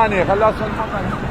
ماني خلاص المطعم.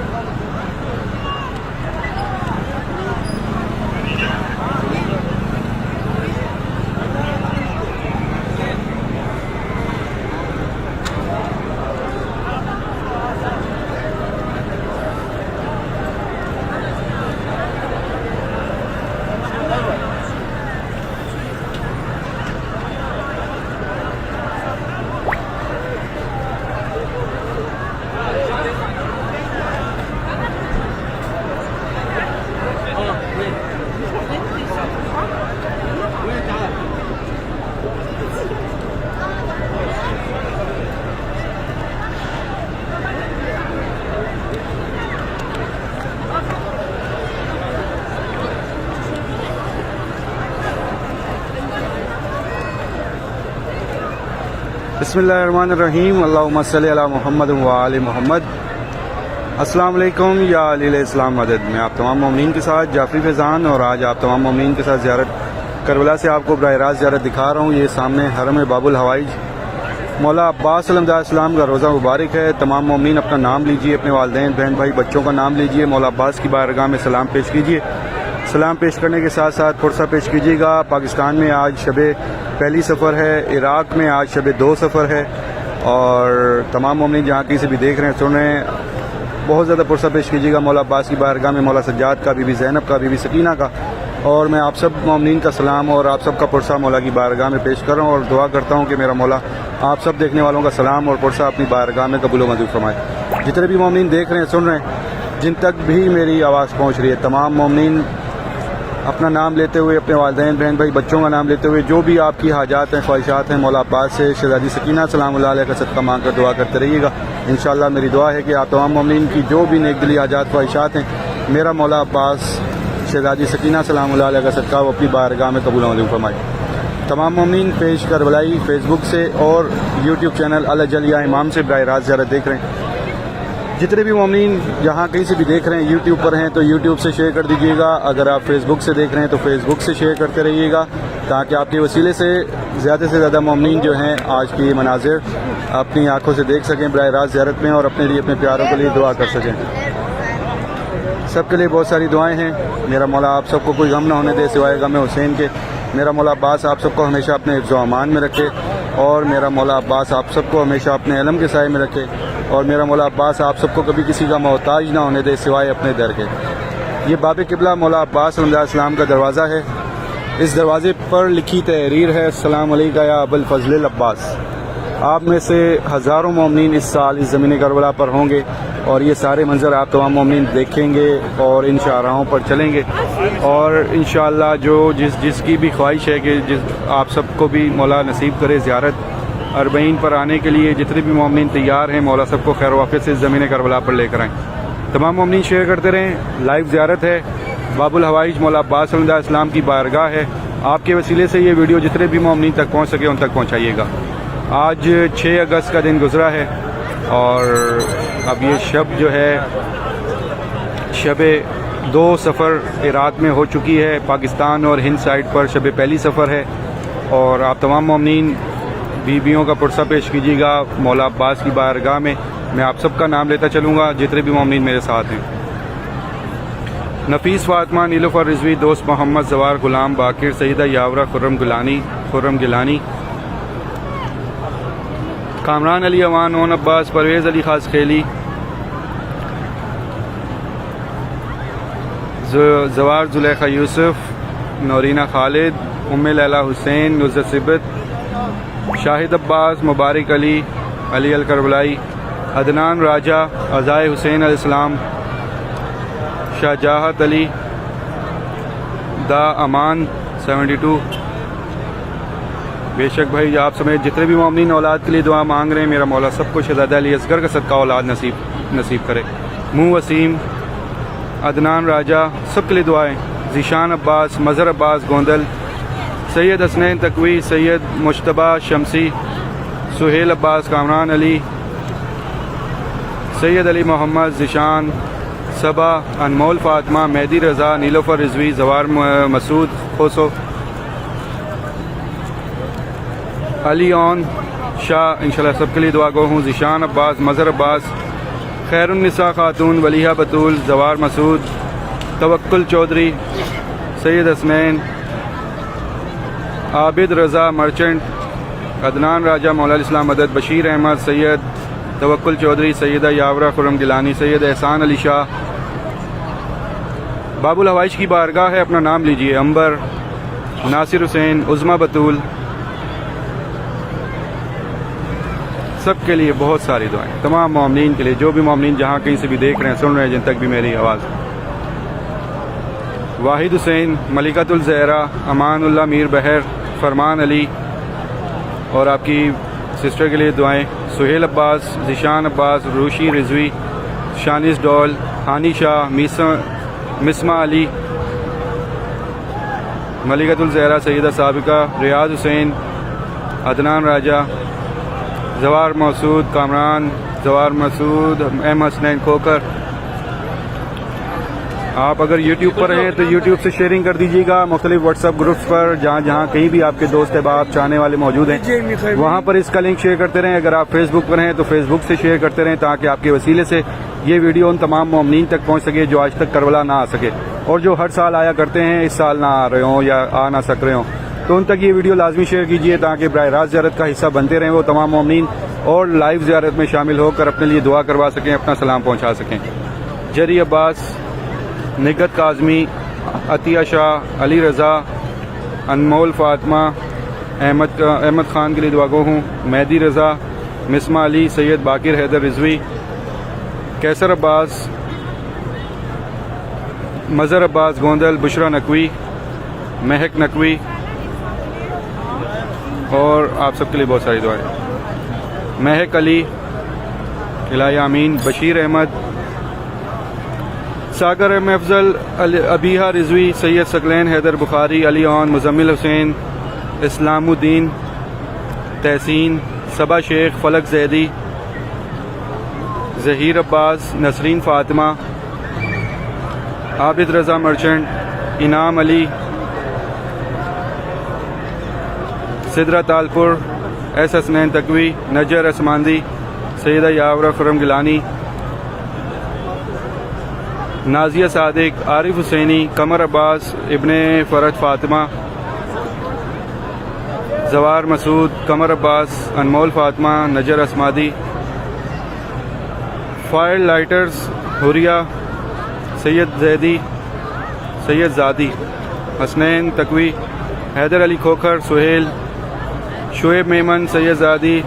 بسم اللہ الرحمن الرحیم، اللہم صلی علی محمد و آل محمد۔ السلام علیکم یا علی الاسلام مدد۔ میں آپ تمام مومنین کے ساتھ جعفری فیضان، اور آج آپ تمام مومنین کے ساتھ زیارت کربلا سے آپ کو براہ راست زیارت دکھا رہا ہوں۔ یہ سامنے حرم باب الحوائج مولا عباس علیہ السلام کا روزہ مبارک ہے۔ تمام مومنین اپنا نام لیجئے، اپنے والدین بہن بھائی بچوں کا نام لیجئے، مولا عباس کی بارگاہ میں سلام پیش کیجئے۔ سلام پیش کرنے کے ساتھ ساتھ پرسہ پیش کیجیے گا۔ پاکستان میں آج شب پہلی سفر ہے، عراق میں آج شب دو سفر ہے، اور تمام مومنین جہاں کہیں سے بھی دیکھ رہے ہیں سن رہے ہیں، بہت زیادہ پرسہ پیش کیجیے گا مولا عباس کی بارگاہ میں، مولا سجاد کا، بی بی زینب کا، بی بی سکینہ کا، اور میں آپ سب مومنین کا سلام اور آپ سب کا پرسہ مولا کی بارگاہ میں پیش کر رہا ہوں، اور دعا کرتا ہوں کہ میرا مولا آپ سب دیکھنے والوں کا سلام اور پرسہ اپنی بارگاہ میں قبول و منظور فرمائے۔ جتنے بھی مومنین دیکھ رہے ہیں سن رہے ہیں، جن تک بھی میری آواز پہنچ رہی ہے، تمام مومنین اپنا نام لیتے ہوئے، اپنے والدین بہن بھائی بچوں کا نام لیتے ہوئے، جو بھی آپ کی حاجات ہیں خواہشات ہیں، مولا عباس سے شہزادی سکینہ سلام اللہ علیہ کا صدقہ مانگ کر دعا کرتے رہیے گا۔ انشاءاللہ میری دعا ہے کہ آپ تمام مومنین کی جو بھی نیک دلی حاجات خواہشات ہیں، میرا مولا عباس شہزادی سکینہ سلام اللہ علیہ کا صدقہ وہ اپنی بارگاہ میں قبول و منظور فرمائے۔ تمام مومنین پیش کربلائی فیس بک سے اور یوٹیوب چینل الجلیہ امام سے براہ راست زیارت دیکھ رہے ہیں۔ جتنے بھی مومنین جہاں کہیں سے بھی دیکھ رہے ہیں، یوٹیوب پر ہیں تو یوٹیوب سے شیئر کر دیجیے گا، اگر آپ فیس بک سے دیکھ رہے ہیں تو فیس بک سے شیئر کرتے رہیے گا، تاکہ آپ کے وسیلے سے زیادہ مومنین جو ہیں آج کی مناظر اپنی آنکھوں سے دیکھ سکیں براہ راست زیارت میں، اور اپنے لیے اپنے پیاروں کے لیے دعا کر سکیں۔ سب کے لیے بہت ساری دعائیں ہیں۔ میرا مولا آپ سب کو کوئی غم نہ ہونے دے سوائے غم حسین کے۔ میرا مولا عباس آپ سب کو ہمیشہ اپنے حفظ و امان میں رکھے، اور میرا مولا عباس آپ سب کو ہمیشہ اپنے علم کے سائے میں رکھے، اور میرا مولا عباس آپ سب کو کبھی کسی کا محتاج نہ ہونے دے سوائے اپنے در کے۔ یہ باب قبلہ مولا عباس علیہ السلام کا دروازہ ہے۔ اس دروازے پر لکھی تحریر ہے: السلام علیکم یا ابو الفضل العباس۔ آپ میں سے ہزاروں مومنین اس سال اس زمین کربلا پر ہوں گے، اور یہ سارے منظر آپ تمام مومنین دیکھیں گے اور ان شاہراہوں پر چلیں گے، اور انشاءاللہ جو جس کی بھی خواہش ہے کہ آپ سب کو بھی مولا نصیب کرے زیارت اربعین پر آنے کے لیے، جتنے بھی مومنین تیار ہیں مولا سب کو خیر و عافیت سے اس زمین کربلا پر لے کر آئیں۔ تمام مومنین شیئر کرتے رہیں۔ لائیو زیارت ہے، باب الحوائج مولا عباس علیہ السلام کی بارگاہ ہے۔ آپ کے وسیلے سے یہ ویڈیو جتنے بھی مومنین تک پہنچ سکے ان تک پہنچائیے گا۔ آج 6 اگست کا دن گزرا ہے، اور اب یہ شب جو ہے شب دو سفر عراق میں ہو چکی ہے۔ پاکستان اور ہند سائڈ پر شب پہلی سفر ہے، اور آپ تمام مومنین بیویوں کا پرسہ پیش کیجیے گا مولا عباس کی بارگاہ میں۔ میں آپ سب کا نام لیتا چلوں گا جتنے بھی مومنین میرے ساتھ ہیں: نفیس فاطمہ، نیلوفر رضوی، دوست محمد، زوار غلام، باقر، سیدہ یاورہ، خرم گیلانی، کامران علی اوان، اون عباس، پرویز علی خاص خیلی، زوار زلیخا یوسف، نورینہ خالد، ام لیلہ حسین، نصرت سبت، شاہد عباس، مبارک علی، علی الکربلائی، عدنان راجہ، عزائے حسین علیہ السلام، شاہجہت علی، دا امان 72۔ بے شک بھائی آپ سمیت جتنے بھی مومنین اولاد کے لیے دعا مانگ رہے ہیں، میرا مولا سب کو شہزادہ علی اصغر کا صدقہ اولاد نصیب کرے۔ منہ وسیم، عدنان راجہ، سب کے لیے دعائیں۔ ذیشان عباس، مظہر عباس گوندل، سید حسنین تقوی، سید مجتبیٰ شمسی، سہیل عباس، کامران علی، سید علی محمد، ذیشان، صبا، انمول فاطمہ، مہدی رضا، نیلوفر رضوی، زوار مسعود، خوسو، علی اون شاہ، انشاءاللہ سب کے لیے دعا گو ہوں۔ ذیشان عباس، مظہر عباس، خیر النساء خاتون ولیحہ بطول زوار مسعود توکل چودھری سید حسنین عابد رضا مرچنٹ عدنان راجہ مولا اسلام مدد بشیر احمد سید توکل چودھری سیدہ یاورہ خرم گیلانی سید احسان علی شاہ باب الحوائج کی بارگاہ ہے اپنا نام لیجئے امبر ناصر حسین عظمیٰ بطول سب کے لیے بہت ساری دعائیں تمام مومنین کے لیے جو بھی مومنین جہاں کہیں سے بھی دیکھ رہے ہیں سن رہے ہیں جن تک بھی میری آواز واحد حسین ملکۃ الزہرا امان اللہ میر بحر فرمان علی اور آپ کی سسٹر کے لیے دعائیں سہیل عباس ذیشان عباس روشی رضوی شانس ڈول ہانی شاہ مسمہ علی ملکۃ الزہرا سیدہ سابقہ ریاض حسین عدنان راجہ زوار مسعود کامران زوار مسعود احمد حسنین کھوکر آپ اگر یوٹیوب پر ہیں تو یوٹیوب سے شیئرنگ کر دیجیے گا مختلف واٹس ایپ گروپس پر جہاں کہیں بھی آپ کے دوست احباب چاہنے والے موجود ہیں وہاں پر اس کا لنک شیئر کرتے رہیں اگر آپ فیس بک پر ہیں تو فیس بک سے شیئر کرتے رہیں تاکہ آپ کے وسیلے سے یہ ویڈیو ان تمام مومنین تک پہنچ سکے جو آج تک کربلا نہ آ سکے اور جو ہر سال آیا کرتے ہیں اس سال نہ آ رہے ہوں یا آ نہ سک رہے ہوں تو ان تک یہ ویڈیو لازمی شیئر کیجیے تاکہ براہ راست زیارت کا حصہ بنتے رہیں وہ تمام مومنین اور لائیو زیارت میں شامل ہو کر اپنے لیے دعا کروا سکیں اپنا سلام پہنچا سکیں جری عباس نگت کاظمی عطیہ شاہ علی رضا انمول فاطمہ احمد خان کے لیے دعا گو ہوں مہدی رضا مسمہ علی سید باقر حیدر رضوی کیسر عباس مظہر عباس گوندل بشرا نقوی مہک نقوی اور آپ سب کے لیے بہت ساری دعائیں مہک علی الہی آمین بشیر احمد ساگر احمد افضل ابیہ رضوی سید ثقلین حیدر بخاری علی اون مزمل حسین اسلام الدین تحسین صبا شیخ فلک زیدی ظہیر عباس نسرین فاطمہ عابد رضا مرچنٹ انعام علی سدرہ تالپور ایس حسنین تقوی نجر اسماندی سیدہ یاورہ خرم گیلانی نازیہ صادق عارف حسینی قمر عباس ابن فرج فاطمہ زوار مسعود قمر عباس انمول فاطمہ نجر اسمادی فائر لائٹرز حریہ سید زیدی سید زادی حسنین تقوی حیدر علی کھوکھر سہیل شعیب میمن سید زادی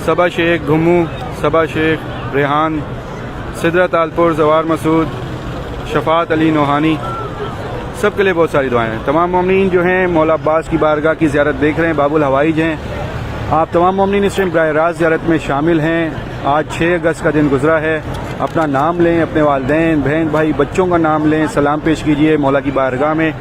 صبا شیخ گھمو صبا شیخ ریحان سدرہ تالپور زوار مسعود شفاعت علی نوحانی سب کے لیے بہت ساری دعائیں ہیں تمام مومنین جو ہیں مولا عباس کی بارگاہ کی زیارت دیکھ رہے ہیں باب الحوائج ہیں آپ تمام مومنین اس ٹائم براہ راست زیارت میں شامل ہیں آج 6 اگست کا دن گزرا ہے اپنا نام لیں اپنے والدین بہن بھائی بچوں کا نام لیں سلام پیش کیجئے مولا کی بارگاہ میں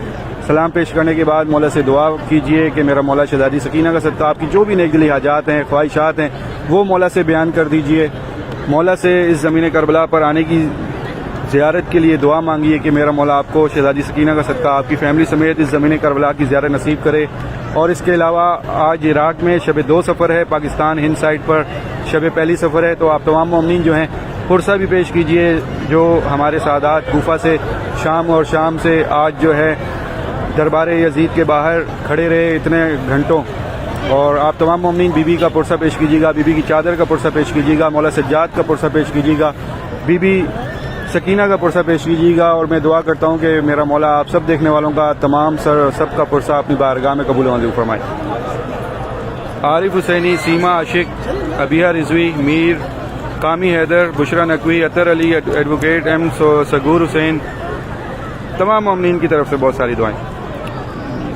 سلام پیش کرنے کے بعد مولا سے دعا کیجئے کہ میرا مولا شہزادی سکینہ کا صدقہ آپ کی جو بھی نیک دلی حاجات ہیں خواہشات ہیں وہ مولا سے بیان کر دیجئے مولا سے اس زمین کربلا پر آنے کی زیارت کے لیے دعا مانگیے کہ میرا مولا آپ کو شہزادی سکینہ کا صدقہ آپ کی فیملی سمیت اس زمین کربلا کی زیارت نصیب کرے اور اس کے علاوہ آج عراق میں شب 2 سفر ہے پاکستان ہند سائڈ پر شب پہلی سفر ہے تو آپ تمام مومنین جو ہیں پرسہ بھی پیش کیجئے جو ہمارے سادات کوفہ سے شام اور شام سے آج جو ہے دربار یزید کے باہر کھڑے رہے اتنے گھنٹوں اور آپ تمام مومنین بی بی کا پرسہ پیش کیجیے گا بی بی کی چادر کا پرسہ پیش کیجیے گا مولا سجاد کا پرسہ پیش کیجیے گا بی بی سکینہ کا پرسہ پیش کیجیے گا اور میں دعا کرتا ہوں کہ میرا مولا آپ سب دیکھنے والوں کا تمام سب کا پرسہ اپنی بارگاہ میں قبول منظور فرمائے عارف حسینی سیما عاشق ابیہ رضوی میر قامی حیدر بشرا نقوی اطہر علی ایڈوکیٹ ایم سگور حسین تمام مومنین کی طرف سے بہت ساری دعائیں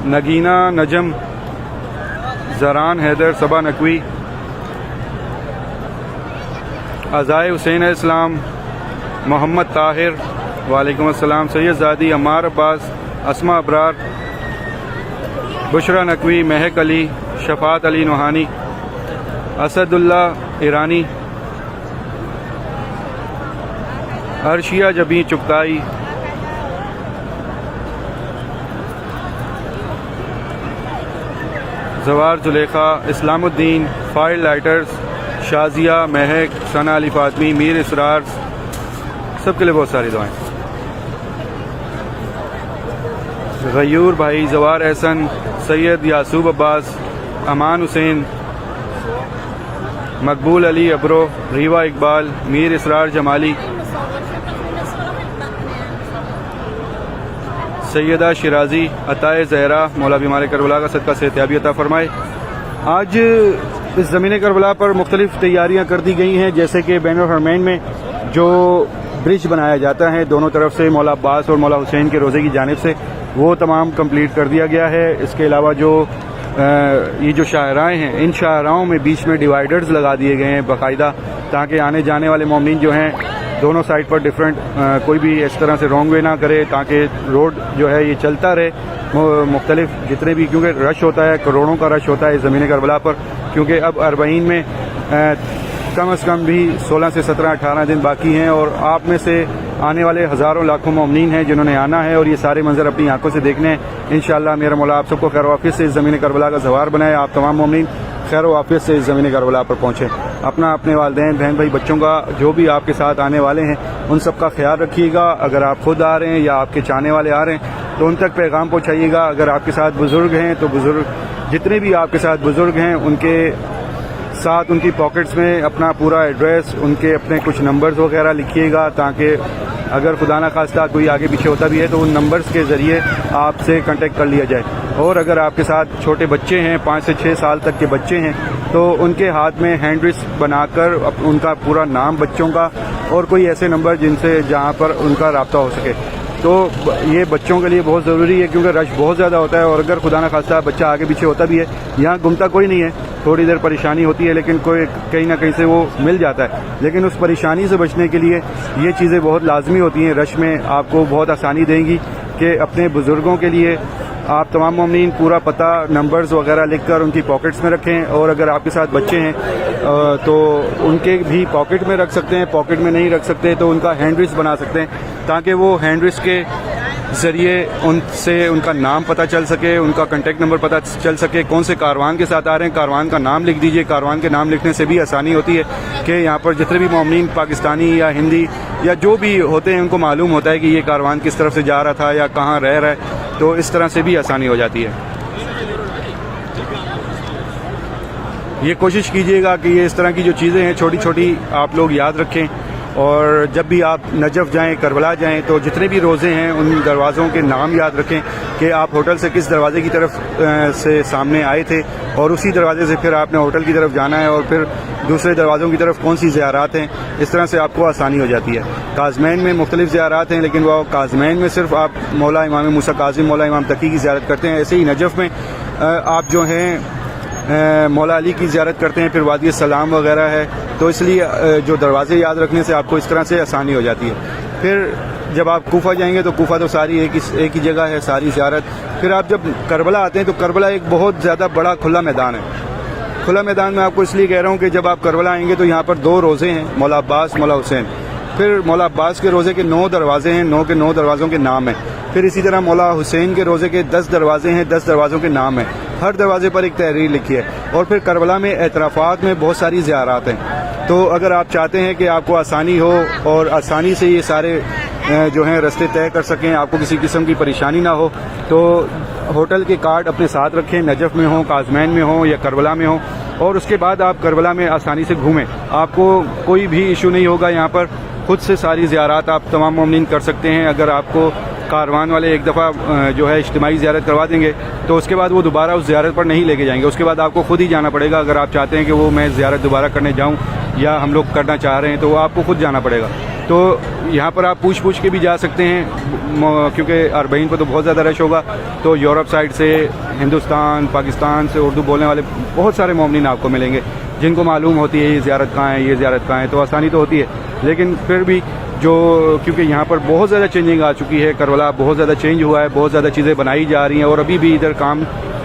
نگینہ نجم زران حیدر صبا نقوی عزائے حسین اسلام محمد طاہر وعلیکم السلام سید زادی عمار عباس اسما ابرار بشرا نقوی مہک علی شفاعت علی نوحانی اسد اللہ ایرانی عرشیہ جبیں چکتائی زوار زلیخا اسلام الدین فائر لائٹرز شازیہ، مہک، ثنا علی فاطمی، میر اسرار، سب کے لیے بہت ساری دعائیں. غیور بھائی، زوار احسن، سید یعصوب عباس، امان حسین، مقبول علی ابرو، ریوا اقبال، میر اسرار جمالی، سیدہ شیرازی، عطائے زہرا، مولا بیمار کربلا کا صدقہ صحتیابی عطا فرمائے. آج اس زمین کربلا پر مختلف تیاریاں کر دی گئی ہیں، جیسے کہ بین الحرمین میں جو برج بنایا جاتا ہے دونوں طرف سے مولا عباس اور مولا حسین کے روزے کی جانب سے، وہ تمام کمپلیٹ کر دیا گیا ہے. اس کے علاوہ جو یہ جو شاہراہیں ہیں، ان شاہراہوں میں بیچ میں ڈیوائیڈرز لگا دیے گئے ہیں باقاعدہ، تاکہ آنے جانے والے مومنین جو ہیں دونوں سائڈ پر ڈیفرنٹ کوئی بھی اس طرح سے رانگ وے نہ کرے، تاکہ روڈ جو ہے یہ چلتا رہے. مختلف جتنے بھی، کیونکہ رش ہوتا ہے، کروڑوں کا رش ہوتا ہے اس زمین کربلا پر، کیونکہ اب اربعین میں کم از کم بھی 16 سے 17 18 دن باقی ہیں، اور آپ میں سے آنے والے ہزاروں لاکھوں مومنین ہیں جنہوں نے آنا ہے اور یہ سارے منظر اپنی آنکھوں سے دیکھنے ہیں. انشاءاللہ میرا مولا آپ سب کو خیر و عافیت سے اس زمین کربلا کا زوار بنائے. آپ تمام مومنین خیر و عافیت سے اس زمین کربلا پر پہنچیں. اپنے والدین، بہن بھائی، بچوں کا، جو بھی آپ کے ساتھ آنے والے ہیں ان سب کا خیال رکھیے گا. اگر آپ خود آ رہے ہیں یا آپ کے چاہنے والے آ رہے ہیں تو ان تک پیغام پہنچائیے گا. اگر آپ کے ساتھ بزرگ ہیں تو بزرگ، جتنے بھی آپ کے ساتھ بزرگ ہیں ان کے ساتھ ان کی پاکٹس میں اپنا پورا ایڈریس، ان کے اپنے کچھ نمبرز وغیرہ لکھیے گا، تاکہ اگر خدا نہ خواستہ کوئی آگے پیچھے ہوتا بھی ہے تو ان نمبرز کے ذریعے آپ سے کنٹیکٹ کر لیا جائے. اور اگر آپ کے ساتھ چھوٹے بچے ہیں، 5 سے 6 سال تک کے بچے ہیں، تو ان کے ہاتھ میں ہینڈ رسٹ بنا کر ان کا پورا نام بچوں کا اور کوئی ایسے نمبر جن سے جہاں پر ان کا رابطہ ہو سکے. تو یہ بچوں کے لیے بہت ضروری ہے، کیونکہ رش بہت زیادہ ہوتا ہے، اور اگر خدا نہ خواستہ بچہ آگے پیچھے ہوتا بھی ہے، یہاں گمتا کوئی نہیں ہے، تھوڑی دیر پریشانی ہوتی ہے لیکن کوئی کہیں نہ کہیں سے وہ مل جاتا ہے. لیکن اس پریشانی سے بچنے کے لیے یہ چیزیں بہت لازمی ہوتی ہیں. رش میں آپ کو بہت آسانی دیں گی کہ اپنے بزرگوں کے لیے آپ تمام مومنین پورا پتہ، نمبرز وغیرہ لکھ کر ان کی پاکٹس میں رکھیں. اور اگر آپ کے ساتھ بچے ہیں تو ان کے بھی پاکٹ میں رکھ سکتے ہیں. پاکٹ میں نہیں رکھ سکتے تو ان کا ہینڈ رسٹ بنا سکتے ہیں، تاکہ وہ ہینڈ رسٹ کے ذریعے ان سے ان کا نام پتہ چل سکے، ان کا کنٹیکٹ نمبر پتہ چل سکے، کون سے کاروان کے ساتھ آ رہے ہیں، کاروان کا نام لکھ دیجئے. کاروان کے نام لکھنے سے بھی آسانی ہوتی ہے کہ یہاں پر جتنے بھی مومنین پاکستانی یا ہندی یا جو بھی ہوتے ہیں ان کو معلوم ہوتا ہے کہ یہ کاروان کس طرف سے جا رہا تھا یا کہاں رہ رہا ہے. تو اس طرح سے بھی آسانی ہو جاتی ہے. یہ کوشش کیجئے گا کہ یہ اس طرح کی جو چیزیں ہیں چھوٹی چھوٹی آپ لوگ یاد رکھیں. اور جب بھی آپ نجف جائیں، کربلا جائیں، تو جتنے بھی روزے ہیں ان دروازوں کے نام یاد رکھیں کہ آپ ہوٹل سے کس دروازے کی طرف سے سامنے آئے تھے، اور اسی دروازے سے پھر آپ نے ہوٹل کی طرف جانا ہے، اور پھر دوسرے دروازوں کی طرف کون سی زیارات ہیں. اس طرح سے آپ کو آسانی ہو جاتی ہے. کاظمین میں مختلف زیارات ہیں، لیکن وہ کاظمین میں صرف آپ مولا امام موسیٰ کاظم، مولا امام تقی کی زیارت کرتے ہیں. ایسے ہی نجف میں آپ جو ہیں مولا علی کی زیارت کرتے ہیں، پھر وادی السلام وغیرہ ہے. تو اس لیے جو دروازے یاد رکھنے سے آپ کو اس طرح سے آسانی ہو جاتی ہے. پھر جب آپ کوفہ جائیں گے تو کوفہ تو ساری ایک ہی جگہ ہے، ساری زیارت. پھر آپ جب کربلا آتے ہیں تو کربلا ایک بہت زیادہ بڑا کھلا میدان ہے. کھلا میدان میں آپ کو اس لیے کہہ رہا ہوں کہ جب آپ کربلا آئیں گے تو یہاں پر 2 روزے ہیں، مولا عباس، مولا حسین. پھر مولا عباس کے روزے کے 9 دروازے ہیں، 9 کے 9 دروازوں کے نام ہیں. پھر اسی طرح مولا حسین کے روزے کے 10 دروازے ہیں، 10 دروازوں کے نام ہیں. ہر دروازے پر ایک تحریر لکھی ہے. اور پھر کربلا میں اعترافات میں بہت ساری زیارات ہیں. تو اگر آپ چاہتے ہیں کہ آپ کو آسانی ہو اور آسانی سے یہ سارے جو ہیں راستے طے کر سکیں، آپ کو کسی قسم کی پریشانی نہ ہو، تو ہوٹل کے کارڈ اپنے ساتھ رکھیں، نجف میں ہوں، کاظمین میں ہوں یا کربلا میں ہوں. اور اس کے بعد آپ کربلا میں آسانی سے گھومیں. آپ کو کوئی بھی ایشو نہیں ہوگا. یہاں پر خود سے ساری زیارات آپ تمام مومنین کر سکتے ہیں. اگر آپ کو کاروان والے ایک دفعہ جو ہے اجتماعی زیارت کروا دیں گے تو اس کے بعد وہ دوبارہ اس زیارت پر نہیں لے کے جائیں گے. اس کے بعد آپ کو خود ہی جانا پڑے گا. اگر آپ چاہتے ہیں کہ وہ میں زیارت دوبارہ کرنے جاؤں یا ہم لوگ کرنا چاہ رہے ہیں تو وہ آپ کو خود جانا پڑے گا. تو یہاں پر آپ پوچھ کے بھی جا سکتے ہیں، کیونکہ اربعین پہ تو بہت زیادہ رش ہوگا. تو یورپ سائڈ سے، ہندوستان، پاکستان سے اردو بولنے والے بہت سارے مومنین آپ کو ملیں گے جن کو معلوم ہوتی ہے یہ زیارت کہاں ہے، یہ زیارت کہاں ہے. تو آسانی تو ہوتی ہے، لیکن پھر بھی کیونکہ یہاں پر بہت زیادہ چینجنگ آ چکی ہے، کربلا بہت زیادہ چینج ہوا ہے، بہت زیادہ چیزیں بنائی جا رہی ہیں اور ابھی بھی ادھر کام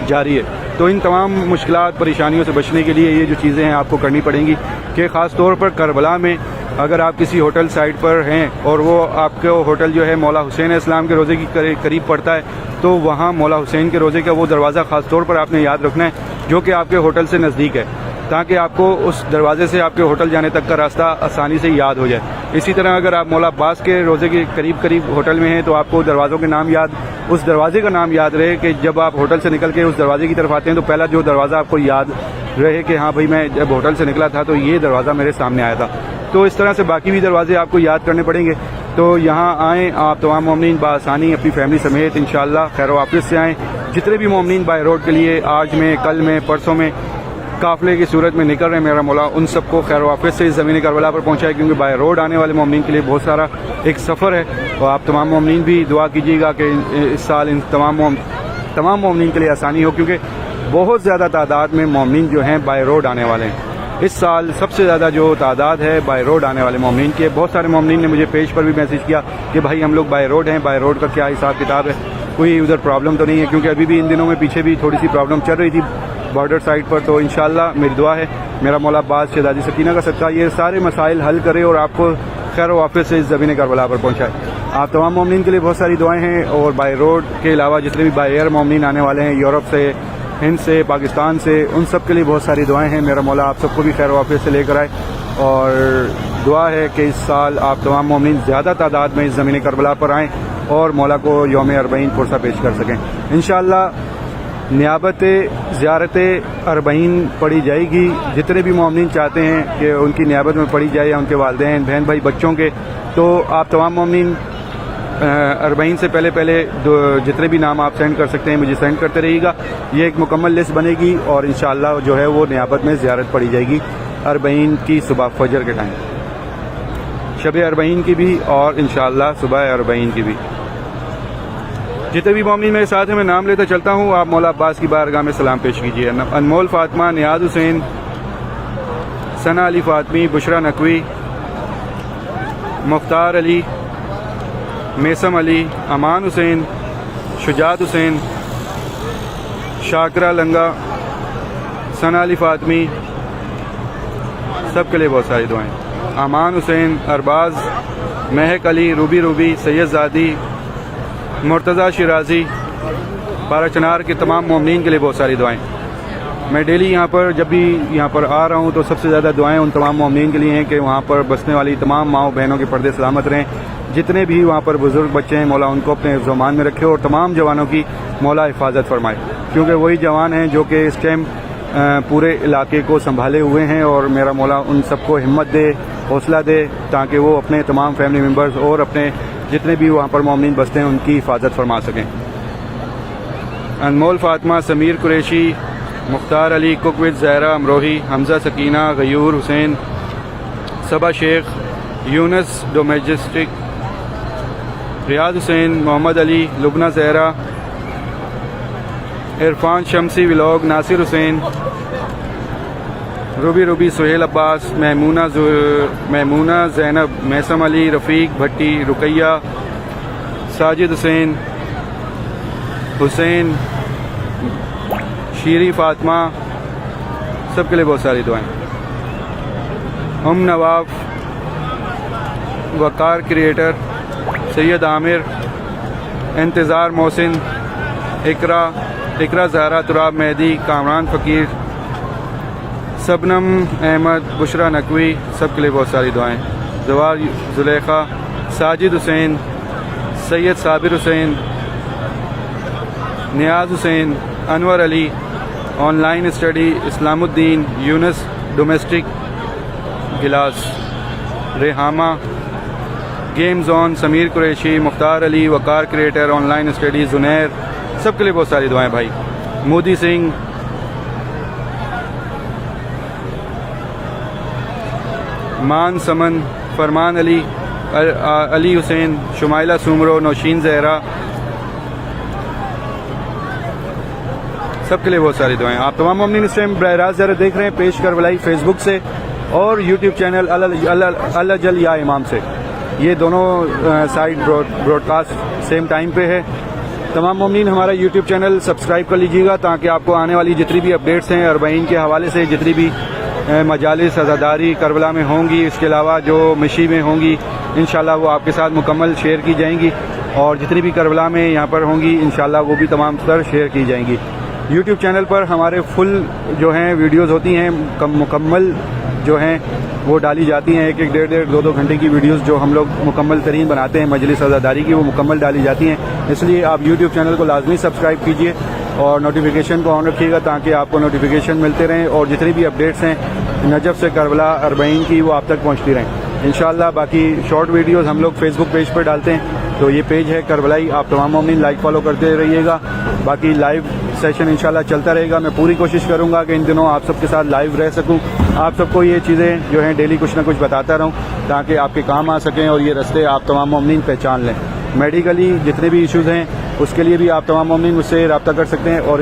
جاری ہے. تو ان تمام مشکلات، پریشانیوں سے بچنے کے لیے یہ جو چیزیں ہیں آپ کو کرنی پڑیں گی کہ خاص طور پر کربلا میں اگر آپ کسی ہوٹل سائٹ پر ہیں اور وہ آپ کے ہوٹل جو ہے مولا حسین علیہ السلام کے روزے کی قریب پڑتا ہے، تو وہاں مولا حسین کے روزے کا وہ دروازہ خاص طور پر آپ نے یاد رکھنا ہے جو کہ آپ کے ہوٹل سے نزدیک ہے. تاکہ آپ کو اس دروازے سے آپ کے ہوٹل جانے تک کا راستہ آسانی سے یاد ہو جائے. اسی طرح اگر آپ مولا عباس کے روزے کے قریب ہوٹل میں ہیں تو آپ کو دروازوں کے نام اس دروازے کا نام یاد رہے کہ جب آپ ہوٹل سے نکل کے اس دروازے کی طرف آتے ہیں تو پہلا جو دروازہ آپ کو یاد رہے کہ ہاں بھائی میں جب ہوٹل سے نکلا تھا تو یہ دروازہ میرے سامنے آیا تھا. تو اس طرح سے باقی بھی دروازے آپ کو یاد کرنے پڑیں گے. تو یہاں آئیں آپ تمام مومنین بآسانی اپنی فیملی سمیت انشاءاللہ خیر و عافیت سے آئیں. جتنے بھی مومنین بائی روڈ کے لیے آج میں کل میں پرسوں میں قافلے کی صورت میں نکل رہے ہیں میرا مولا ان سب کو خیر و عافیت سے اس زمین کربلا پر پہنچائے, کیونکہ بائی روڈ آنے والے مومنین کے لیے بہت سارا ایک سفر ہے. اور آپ تمام مومنین بھی دعا کیجیے گا کہ اس سال ان تمام مومنین کے لیے آسانی ہو, کیونکہ بہت زیادہ تعداد میں مومنین جو ہیں بائی روڈ آنے والے ہیں. اس سال سب سے زیادہ جو تعداد ہے بائی روڈ آنے والے مومنین کی. بہت سارے مومنین نے مجھے پیج پر بھی میسج کیا کہ بھائی ہم لوگ بائی روڈ ہیں, بائی روڈ کا کیا حساب کتاب ہے, کوئی ادھر پرابلم تو نہیں ہے, کیونکہ ابھی بھی ان دنوں میں پیچھے بھی تھوڑی سی پرابلم چل رہی تھی بارڈر سائڈ پر. تو انشاءاللہ میری دعا ہے میرا مولا عباس شہزادی سکینہ کا صدقہ یہ سارے مسائل حل کرے اور آپ کو خیر و عافیت سے اس زمین کربلا پر پہنچائے. آپ تمام مومنین کے لیے بہت ساری دعائیں ہیں, اور بائی روڈ کے علاوہ جتنے بھی بائی ایئر مومنین آنے والے ہیں یورپ سے, ہند سے, پاکستان سے, ان سب کے لیے بہت ساری دعائیں ہیں. میرا مولا آپ سب کو بھی خیر و عافیت سے لے کر آئے, اور دعا ہے کہ اس سال آپ تمام مومنین زیادہ تعداد میں اس زمین کربلا پر آئیں اور مولا کو یوم اربعین پرسہ پیش کر سکیں. انشاءاللہ نیابت زیارت اربعین پڑھی جائے گی. جتنے بھی مومنین چاہتے ہیں کہ ان کی نیابت میں پڑھی جائے, یا ان کے والدین بہن بھائی بچوں کے, تو آپ تمام مومنین اربعین سے پہلے جتنے بھی نام آپ سینڈ کر سکتے ہیں مجھے سینڈ کرتے رہیے گا. یہ ایک مکمل لسٹ بنے گی اور انشاءاللہ جو ہے وہ نیابت میں زیارت پڑھی جائے گی اربعین کی صبح فجر کے ٹائم, شب اربعین کی بھی اور انشاءاللہ صبح اربعین کی بھی. جتنے بھی مومنین میرے ساتھ ہیں میں نام لیتا چلتا ہوں, آپ مولا عباس کی بارگاہ میں سلام پیش کیجیے. انمول فاطمہ, نیاز حسین, ثنا علی فاطمی, بشرا نقوی, مختار علی, میسم علی, امان حسین, شجاعت حسین, شاکرہ لنگا, ثنا علی فاطمی, سب کے لیے بہت ساری دعائیں. امان حسین, ارباز, مہک علی, روبی, سید زادی, مرتضیٰ شیرازی, پارا چنار کے تمام مومنین کے لیے بہت ساری دعائیں. میں ڈیلی یہاں پر جب بھی یہاں پر آ رہا ہوں تو سب سے زیادہ دعائیں ان تمام مومنین کے لیے ہیں کہ وہاں پر بسنے والی تمام ماؤں بہنوں کے پردے سلامت رہیں. جتنے بھی وہاں پر بزرگ بچے ہیں مولا ان کو اپنے حفظ و امان میں رکھے, اور تمام جوانوں کی مولا حفاظت فرمائے, کیونکہ وہی جوان ہیں جو کہ اس ٹائم پورے علاقے کو سنبھالے ہوئے ہیں. اور میرا مولا ان سب کو ہمت دے, حوصلہ دے, تاکہ وہ اپنے تمام فیملی ممبرز اور اپنے جتنے بھی وہاں پر مومنین بستے ہیں ان کی حفاظت فرما سکیں. انمول فاطمہ, سمیر قریشی, مختار علی, کوکوت زہرا امروہی, حمزہ سکینہ, غیور حسین, صبا شیخ, یونس ڈومیجسٹک, ریاض حسین, محمد علی, لبنہ زہرا, عرفان شمسی ولاگ, ناصر حسین, روبی, سہیل عباس, میمونہ زینب, میسم علی, رفیق بھٹی, رقیہ, ساجد حسین, شیری فاطمہ, سب کے لیے بہت ساری دعائیں. نواف, وقار کریٹر, سید عامر, انتظار محسن, اقرا زہرا, تراب مہدی, کامران فقیر, سبنم احمد, بشرا نقوی, سب کے لیے بہت ساری دعائیں. Zawar Zulekha, Sajid Hussain, Syed Sabir Hussain, Niaz Hussain, Anwar Ali, online study, Islam Uddin, Younis domestic glass, Rehama, game zone, Samir Qureshi, Mukhtar Ali, Waqar creator, online study, Zunair, سب کے لیے بہت ساری دعائیں بھائی. مودی سنگھ, مان سمن, فرمان علی, علی حسین, شمائلہ سومرو, نوشین زہرا, سب کے لیے بہت ساری دعائیں. آپ تمام مومنین اس ٹائم براہ راست ذرا دیکھ رہے ہیں پیش کربلائی فیس بک سے اور یوٹیوب چینل الجل یا امام سے. یہ دونوں site broadcast same time پہ ہے. تمام مومنین ہمارا یوٹیوب چینل سبسکرائب کر لیجیے گا تاکہ آپ کو آنے والی جتنی بھی اپڈیٹس ہیں اربعین کے حوالے سے, جتنی بھی مجالس عزاداری کربلا میں ہوں گی, اس کے علاوہ جو مشی میں ہوں گی انشاءاللہ وہ آپ کے ساتھ مکمل شیئر کی جائیں گی, اور جتنی بھی کربلا میں یہاں پر ہوں گی انشاءاللہ وہ بھی تمام تر شیئر کی جائیں گی. یوٹیوب چینل پر ہمارے فل جو ہیں ویڈیوز ہوتی ہیں مکمل جو ہیں وہ ڈالی جاتی ہیں، 1-1 ڈیڑھ 2 گھنٹے کی ویڈیوز جو ہم لوگ مکمل ترین بناتے ہیں مجلس عزاداری کی، وہ مکمل ڈالی جاتی ہیں۔ اس لیے آپ یوٹیوب چینل کو لازمی سبسکرائب کیجئے اور نوٹیفیکیشن کو آن رکھیے گا تاکہ آپ کو نوٹیفیکیشن ملتے رہیں اور جتنی بھی اپڈیٹس ہیں نجف سے کربلا 40 کی وہ آپ تک پہنچتی رہیں انشاءاللہ۔ باقی شارٹ ویڈیوز ہم لوگ فیس بک پیج پر ڈالتے ہیں، تو یہ پیج ہے کربلائی، آپ تمام مومنین لائک فالو کرتے رہیے گا۔ باقی لائیو سیشن انشاءاللہ چلتا رہے گا، میں پوری کوشش کروں گا کہ ان دنوں آپ سب کے ساتھ لائیو رہ سکوں، آپ سب کو یہ چیزیں جو ہیں ڈیلی کچھ نہ کچھ بتاتا رہوں تاکہ آپ کے کام آ سکیں اور یہ رستے آپ تمام مومنین پہچان لیں۔ میڈیکلی جتنے بھی ایشوز ہیں اس کے لیے بھی آپ تمام مومنین مجھ سے رابطہ کر سکتے ہیں، اور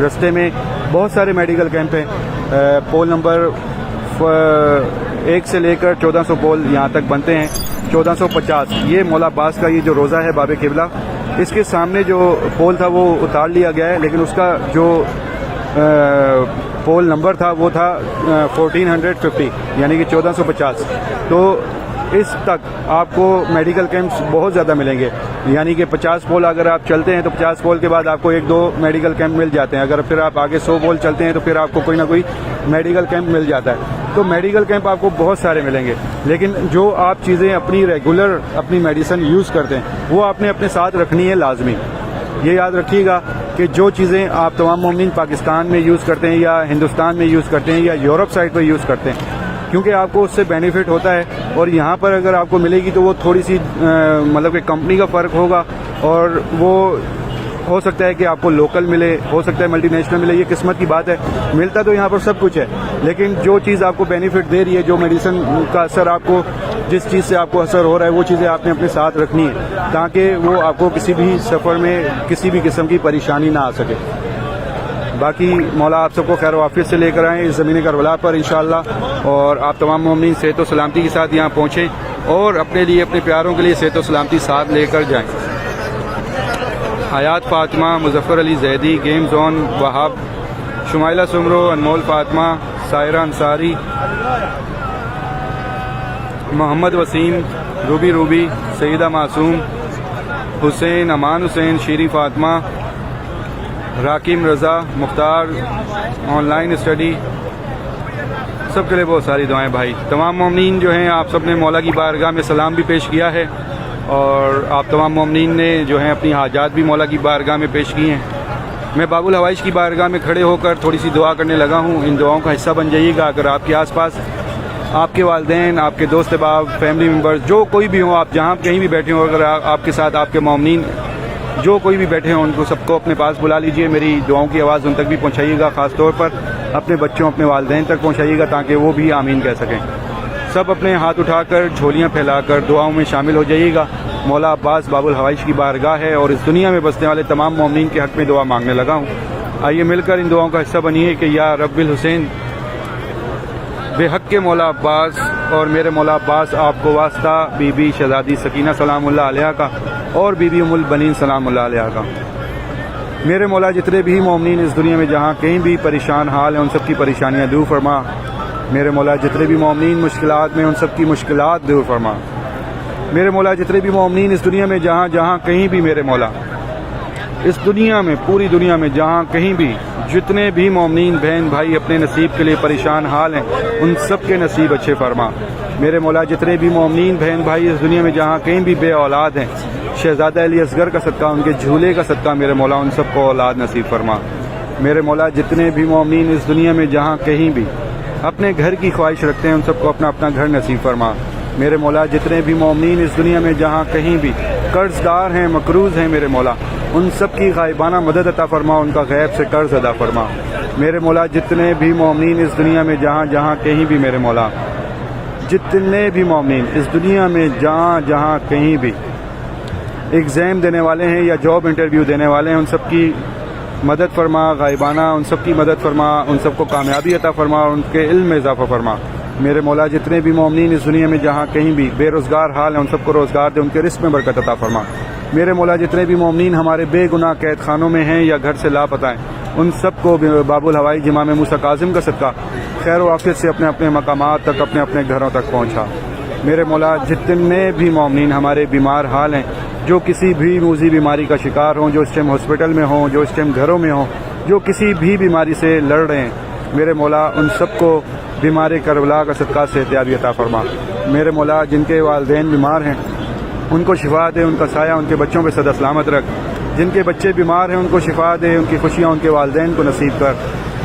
رستے میں بہت سارے میڈیکل کیمپ ہیں، پول نمبر 1 سے لے کر 1400 پول یہاں تک بنتے ہیں، 1450۔ یہ مولا عباس کا یہ جو روزہ ہے باب قبلہ، اس کے سامنے جو پول تھا وہ اتار لیا گیا ہے، لیکن اس کا جو پول نمبر تھا وہ تھا 1450 یعنی کہ 1450۔ تو اس تک آپ کو میڈیکل کیمپس بہت زیادہ ملیں گے، یعنی کہ 50 پول اگر آپ چلتے ہیں تو 50 پول کے بعد آپ کو 1-2 میڈیکل کیمپ مل جاتے ہیں، اگر پھر آپ آگے 100 پول چلتے ہیں تو پھر آپ کو کوئی نہ کوئی میڈیکل کیمپ مل جاتا ہے۔ تو میڈیکل کیمپ آپ کو بہت سارے ملیں گے، لیکن جو آپ چیزیں اپنی ریگولر اپنی میڈیسن یوز کرتے ہیں وہ آپ نے اپنے ساتھ رکھنی ہے لازمی۔ یہ یاد رکھیے گا کہ جو چیزیں آپ تمام مومنین پاکستان میں یوز کرتے ہیں یا ہندوستان میں یوز کرتے ہیں یا یورپ سائڈ پہ یوز کرتے ہیں، کیونکہ آپ کو اس سے بینیفٹ ہوتا ہے، اور یہاں پر اگر آپ کو ملے گی تو وہ تھوڑی سی مطلب کہ کمپنی کا فرق ہوگا، اور وہ ہو سکتا ہے کہ آپ کو لوکل ملے، ہو سکتا ہے ملٹی نیشنل ملے، یہ قسمت کی بات ہے۔ ملتا تو یہاں پر سب کچھ ہے، لیکن جو چیز آپ کو بینیفٹ دے رہی ہے، جو میڈیسن کا اثر آپ کو جس چیز سے آپ کو اثر ہو رہا ہے وہ چیزیں آپ نے اپنے ساتھ رکھنی ہے تاکہ وہ آپ کو کسی بھی سفر میں کسی بھی قسم کی پریشانی نہ آ سکے۔ باقی مولا آپ سب کو خیر و عافیت سے لے کر آئیں اس زمین کربلا پر انشاءاللہ، اور آپ تمام مومنین صحت و سلامتی کے ساتھ یہاں پہنچیں اور اپنے لیے اپنے پیاروں کے لیے صحت و سلامتی ساتھ لے کر جائیں۔ حیات فاطمہ، مظفر علی زیدی، گیم زون وہاب، شمائلہ سمرو، انمول فاطمہ، سائرہ انصاری، محمد وسیم، روبی، سیدہ معصوم، حسین، امان حسین، شیری فاطمہ، راکیم رضا، مختار، آن لائن اسٹڈی، سب کے لیے بہت ساری دعائیں بھائی۔ تمام مومنین جو ہیں آپ سب نے مولا کی بارگاہ میں سلام بھی پیش کیا ہے، اور آپ تمام مومنین نے جو ہیں اپنی حاجات بھی مولا کی بارگاہ میں پیش کی ہیں۔ میں باب الحوائج کی بارگاہ میں کھڑے ہو کر تھوڑی سی دعا کرنے لگا ہوں، ان دعاؤں کا حصہ بن جائیے گا۔ اگر آپ کے آس پاس آپ کے والدین، آپ کے دوست احباب، فیملی ممبرز، جو کوئی بھی ہوں، آپ جہاں کہیں بھی بیٹھے ہوں، اگر آپ کے ساتھ آپ کے مومنین جو کوئی بھی بیٹھے ہوں، ان کو سب کو اپنے پاس بلا لیجئے، میری دعاؤں کی آواز ان تک بھی پہنچائیے گا، خاص طور پر اپنے بچوں، اپنے والدین تک پہنچائیے گا تاکہ وہ بھی آمین کہہ سکیں۔ سب اپنے ہاتھ اٹھا کر جھولیاں پھیلا کر دعاؤں میں شامل ہو جائیے گا۔ مولا عباس باب الحوائج کی بارگاہ ہے اور اس دنیا میں بسنے والے تمام مومنین کے حق میں دعا مانگنے لگا ہوں۔ آئیے مل کر ان دعاؤں کا حصہ بنیے کہ یا رب الحسین، بے حق کے مولا عباس اور میرے مولا عباس آپ کو واسطہ بی بی شہزادی سکینہ سلام اللہ علیہ کا اور بی بی ام البنین سلام اللہ علیہ کا۔ میرے مولا جتنے بھی مومنین اس دنیا میں جہاں کہیں بھی پریشان حال ہیں ان سب کی پریشانیاں دور فرما۔ میرے مولا جتنے بھی مومنین مشکلات میں ان سب کی مشکلات دور فرما۔ میرے مولا جتنے بھی مومنین اس دنیا میں جہاں جہاں کہیں بھی، میرے مولا اس دنیا میں پوری دنیا میں جہاں کہیں بھی جتنے بھی مومنین بہن بھائی اپنے نصیب کے لیے پریشان حال ہیں ان سب کے نصیب اچھے فرما۔ میرے مولا جتنے بھی مومنین بہن بھائی اس دنیا میں جہاں کہیں بھی بے اولاد ہیں، شہزادہ علی اصغر کا صدقہ، ان کے جھولے کا صدقہ میرے مولا ان سب کو اولاد نصیب فرما۔ میرے مولا جتنے بھی مومنین اس دنیا میں جہاں کہیں بھی اپنے گھر کی خواہش رکھتے ہیں ان سب کو اپنا اپنا گھر نصیب فرما۔ میرے مولا جتنے بھی مومنین اس دنیا میں جہاں کہیں بھی قرض دار ہیں، مقروض ہیں، میرے مولا ان سب کی غائبانہ مدد عطا فرما، ان کا غیب سے قرض ادا فرما۔ میرے مولا جتنے بھی مومنین اس دنیا میں جہاں جہاں کہیں بھی، میرے مولا جتنے بھی مومنین اس دنیا میں جہاں جہاں کہیں بھی ایگزام دینے والے ہیں یا جاب انٹرویو دینے والے ہیں ان سب کی مدد فرما، غائبانہ ان سب کی مدد فرما، ان سب کو کامیابی عطا فرما اور ان کے علم میں اضافہ فرما۔ میرے مولا جتنے بھی مومنین اس دنیا میں جہاں کہیں بھی بے روزگار حال ہیں ان سب کو روزگار دے، ان کے رزق میں برکت عطا فرما۔ میرے مولا جتنے بھی مومنین ہمارے بے گناہ قید خانوں میں ہیں یا گھر سے لاپتہ ہیں ان سب کو باب الحوائج امام موسیٰ کاظم کا صدقہ خیر و عافیت سے اپنے اپنے مقامات تک، اپنے اپنے گھروں تک پہنچا۔ میرے مولا جتنے بھی مومنین ہمارے بیمار حال ہیں، جو کسی بھی موذی بیماری کا شکار ہوں، جو اس ٹائم ہاسپٹل میں ہوں، جو اس ٹائم گھروں میں ہوں، جو کسی بھی بیماری سے لڑ رہے ہیں، میرے مولا ان سب کو بیمار کربلا کا صدقہ صحتیابی عطا فرما۔ میرے مولا جن کے والدین بیمار ہیں ان کو شفا دے، ان کا سایہ ان کے بچوں پہ سدا سلامت رکھ۔ جن کے بچے بیمار ہیں ان کو شفا دے، ان کی خوشیاں ان کے والدین کو نصیب کر۔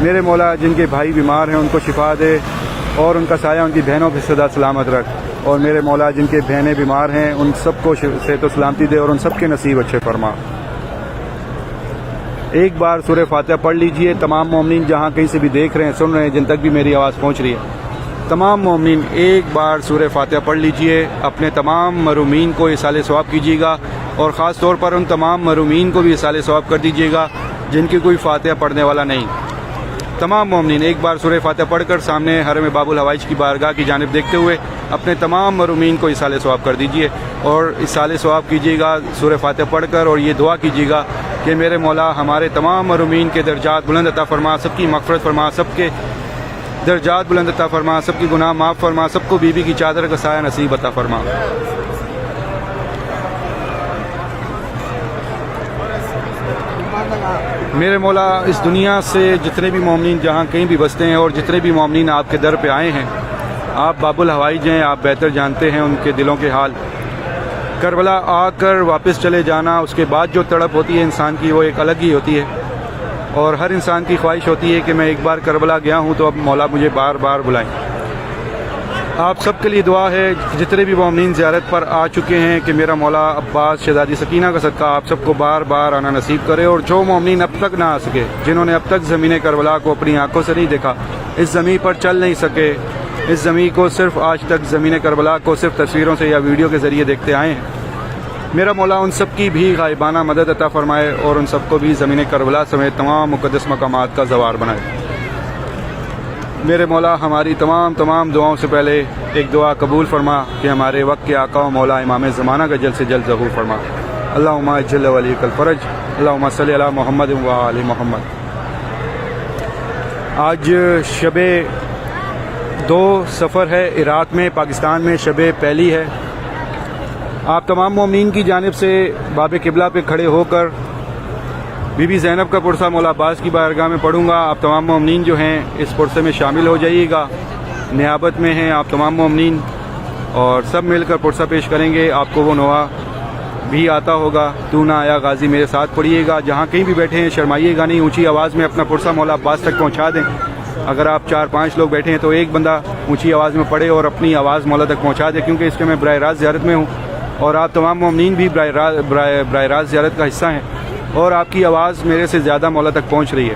میرے مولا جن کے بھائی بیمار ہیں ان کو شفا دے اور ان کا سایہ ان کی بہنوں پہ سدا سلامت رکھ۔ اور میرے مولا جن کے بہنیں بیمار ہیں ان سب کو صحت و سلامتی دے اور ان سب کے نصیب اچھے فرما۔ ایک بار سورہ فاتحہ پڑھ لیجئے۔ تمام مومنین جہاں کہیں سے بھی دیکھ رہے ہیں، سن رہے ہیں، جن تک بھی میری آواز پہنچ رہی ہے، تمام مومنین ایک بار سورہ فاتحہ پڑھ لیجئے۔ اپنے تمام محرومین کو ایصال ثواب کیجیے گا اور خاص طور پر ان تمام محرومین کو بھی ایصال ثواب کر دیجیے گا جن کی کوئی فاتحہ پڑھنے والا نہیں۔ تمام مومنین ایک بار سورہ فاتحہ پڑھ کر سامنے حرم باب الحوائج کی بارگاہ کی جانب دیکھتے ہوئے اپنے تمام محرومین کو ایصال ثواب کر دیجیے اور ایصال ثواب کیجیے گا سورہ فاتحہ پڑھ کر، اور یہ دعا کیجیے گا کہ میرے مولا ہمارے تمام محرومین کے درجات بلند عطا فرما، سب کی مغفرت فرما، سب کے درجات بلند عطا فرما، سب کی گناہ معاف فرما، سب کو بیوی کی چادر کا سایہ نصیب عطا فرما۔ میرے مولا اس دنیا سے جتنے بھی مومنین جہاں کہیں بھی بستے ہیں اور جتنے بھی مومنین آپ کے در پہ آئے ہیں، آپ باب الحوائج ہیں، آپ بہتر جانتے ہیں ان کے دلوں کے حال۔ کربلا آ کر واپس چلے جانا، اس کے بعد جو تڑپ ہوتی ہے انسان کی وہ ایک الگ ہی ہوتی ہے، اور ہر انسان کی خواہش ہوتی ہے کہ میں ایک بار کربلا گیا ہوں تو اب مولا مجھے بار بار بلائیں۔ آپ سب کے لیے دعا ہے جتنے بھی مومنین زیارت پر آ چکے ہیں کہ میرا مولا عباس شہزادی سکینہ کا صدقہ آپ سب کو بار بار آنا نصیب کرے، اور جو مومنین اب تک نہ آ سکے، جنہوں نے اب تک زمین کربلا کو اپنی آنکھوں سے نہیں دیکھا، اس زمین پر چل نہیں سکے، اس زمین کو صرف آج تک زمین کربلا کو صرف تصویروں سے یا ویڈیو کے ذریعے دیکھتے آئے ہیں، میرا مولا ان سب کی بھی غائبانہ مدد عطا فرمائے اور ان سب کو بھی زمین کربلا سمیت تمام مقدس مقامات کا زوار بنائے۔ میرے مولا ہماری تمام دعاؤں سے پہلے ایک دعا قبول فرما کہ ہمارے وقت کے آقا و مولا امام زمانہ کا جلد سے جلد ظہور فرما۔ اللہم اجل ولیک الفرج، اللہم صلی علی محمد و آل محمد۔ آج شب 2 سفر ہے، عراق میں، پاکستان میں شب پہلی ہے۔ آپ تمام مومنین کی جانب سے باب قبلہ پہ کھڑے ہو کر بی بی زینب کا پرسہ مولا عباس کی بارگاہ میں پڑھوں گا۔ آپ تمام مومنین جو ہیں اس پرسے میں شامل ہو جائیے گا، نیابت میں ہیں آپ تمام مومنین، اور سب مل کر پرسہ پیش کریں گے۔ آپ کو وہ نوا بھی آتا ہوگا، تو نہ آیا غازی میرے ساتھ پڑھیے گا۔ جہاں کہیں بھی بیٹھے ہیں شرمائیے گا نہیں، اونچی آواز میں اپنا پرسہ مولا عباس تک پہنچا دیں۔ اگر آپ 4-5 لوگ بیٹھے ہیں تو ایک بندہ اونچی آواز میں پڑھے اور اپنی آواز مولا تک پہنچا دے، کیونکہ اس کے میں براہ راست زیارت میں ہوں اور آپ تمام مومنین بھی براہ راست زیارت کا حصہ ہیں، اور آپ کی آواز میرے سے زیادہ مولا تک پہنچ رہی ہے۔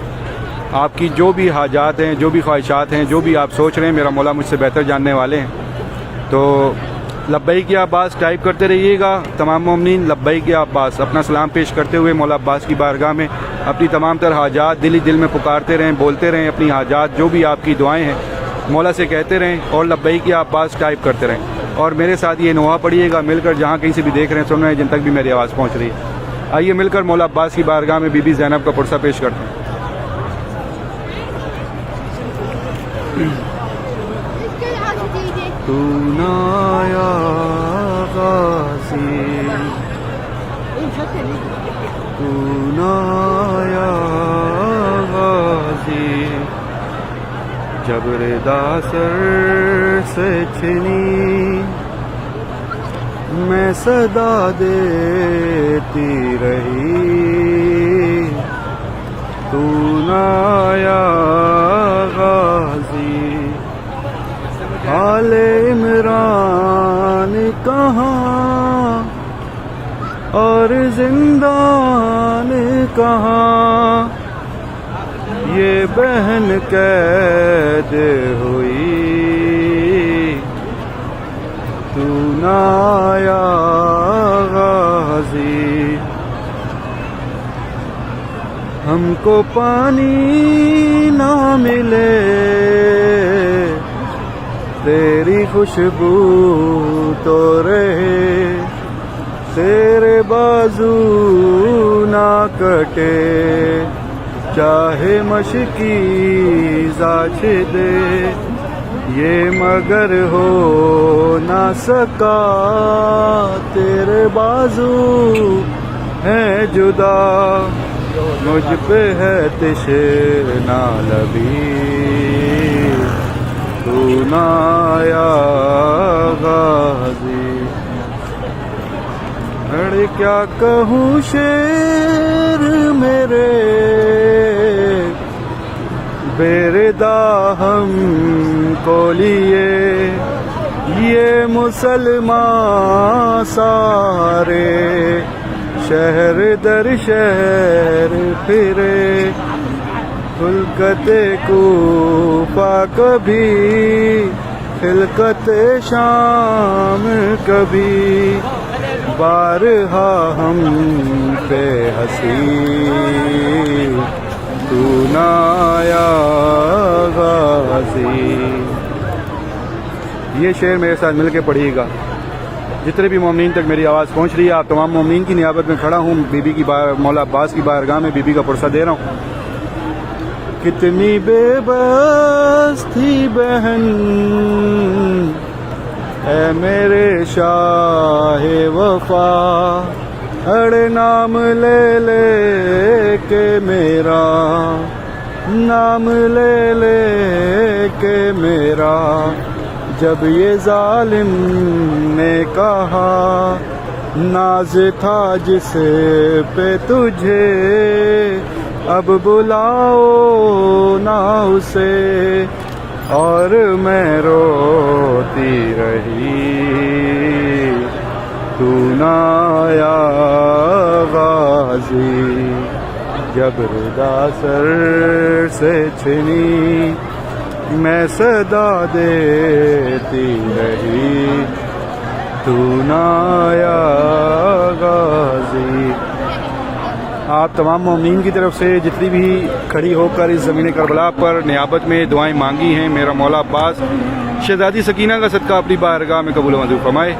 آپ کی جو بھی حاجات ہیں، جو بھی خواہشات ہیں، جو بھی آپ سوچ رہے ہیں، میرا مولا مجھ سے بہتر جاننے والے ہیں۔ تو لبیک یا عباس ٹائپ کرتے رہیے گا تمام مومنین، لبیک یا عباس، اپنا سلام پیش کرتے ہوئے مولا عباس کی بارگاہ میں اپنی تمام تر حاجات دل ہی دل میں پکارتے رہیں، بولتے رہیں، اپنی حاجات جو بھی آپ کی دعائیں ہیں مولا سے کہتے رہیں اور لبیک یا عباس ٹائپ کرتے رہیں، اور میرے ساتھ یہ نوحہ پڑھیے گا مل کر، جہاں کہیں سے بھی دیکھ رہے ہیں، سن رہے ہیں، جن تک بھی میری آواز پہنچ رہی ہے۔ آئیے مل کر مولا عباس کی بارگاہ میں بی بی زینب کا پرسہ پیش کرتے ہیں۔ تو نہ آیا غازی، تو نہ آیا غازی، جب ردا سر سے چھنی میں صدا دیتی رہی، تو نہ آیا غازی، حال عمران کہاں اور زندان کہاں، یہ بہن قید ہوئی، تو نہ آیا غازی، ہم کو پانی نہ ملے، تیری خوشبو تو رہے، تیرے بازو نہ کٹے، چاہے مشکی زاچ دے، یہ مگر ہو نہ سکا، تیرے بازو ہے جدا، مجھ پہ ہے تشنا لبی تو نہ آیا غازی. اڑ کیا کہوں شعر میرے بےردا ہم کو لیے یہ مسلمان سارے شہر در شہر پھرے خلقت کوفہ کبھی خلقت شام کبھی بارہا ہم پہ ہنسی تو نہ آیا غازی. یہ شعر میرے ساتھ مل کے پڑھیے گا. جتنے بھی مومنین تک میری آواز پہنچ رہی ہے آپ تمام مومنین کی نیابت میں کھڑا ہوں. بی بی کی مولا عباس کی بارگاہ میں بی بی کا پرسہ دے رہا ہوں. کتنی بے بس تھی بہن اے میرے شاہ وفا اڑے نام لے لے کے میرا نام لے لے کے میرا جب یہ ظالم نے کہا ناز تھا جس پہ تجھے اب بلاؤ نہ اسے اور میں روتی رہی تو نہ آیا غازی. جب ردا سر سے چھنی میں صدا دیتی رہی تو نہ آیا غازی. آپ تمام مومنین کی طرف سے جتنی بھی کھڑی ہو کر اس زمین کربلا پر نیابت میں دعائیں مانگی ہیں میرا مولا عباس شہزادی سکینہ کا صدقہ اپنی بارگاہ میں قبول و منظور فرمائے.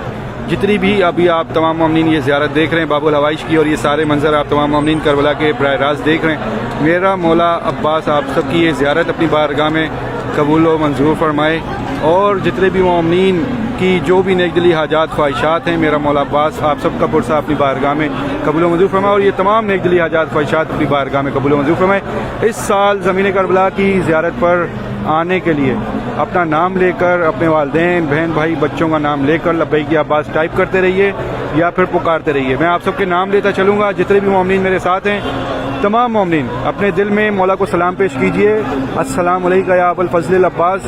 جتنی بھی ابھی آپ تمام مومنین یہ زیارت دیکھ رہے ہیں باب الحوائش کی اور یہ سارے منظر آپ تمام مومنین کربلا کے براہ راست دیکھ رہے ہیں میرا مولا عباس آپ سب کی یہ زیارت اپنی بارگاہ میں قبول و منظور فرمائے. اور جتنے بھی مومنین کی جو بھی نیک دلی حاجات خواہشات ہیں میرا مولا عباس آپ سب کا پرسہ اپنی بارگاہ میں قبول و منظور فرمائے. اور یہ تمام نیک دلی حاجات خواہشات اپنی بارگاہ میں قبول و منظور فرمائے. اس سال زمین کربلا کی زیارت پر آنے کے لیے اپنا نام لے کر اپنے والدین بہن بھائی بچوں کا نام لے کر لبیک یا عباس ٹائپ کرتے رہیے یا پھر پکارتے رہیے. میں آپ سب کے نام لیتا چلوں گا. جتنے بھی مومنین میرے ساتھ ہیں تمام مومنین اپنے دل میں مولا کو سلام پیش کیجئے السلام علیکہ یا ابو الفضل العباس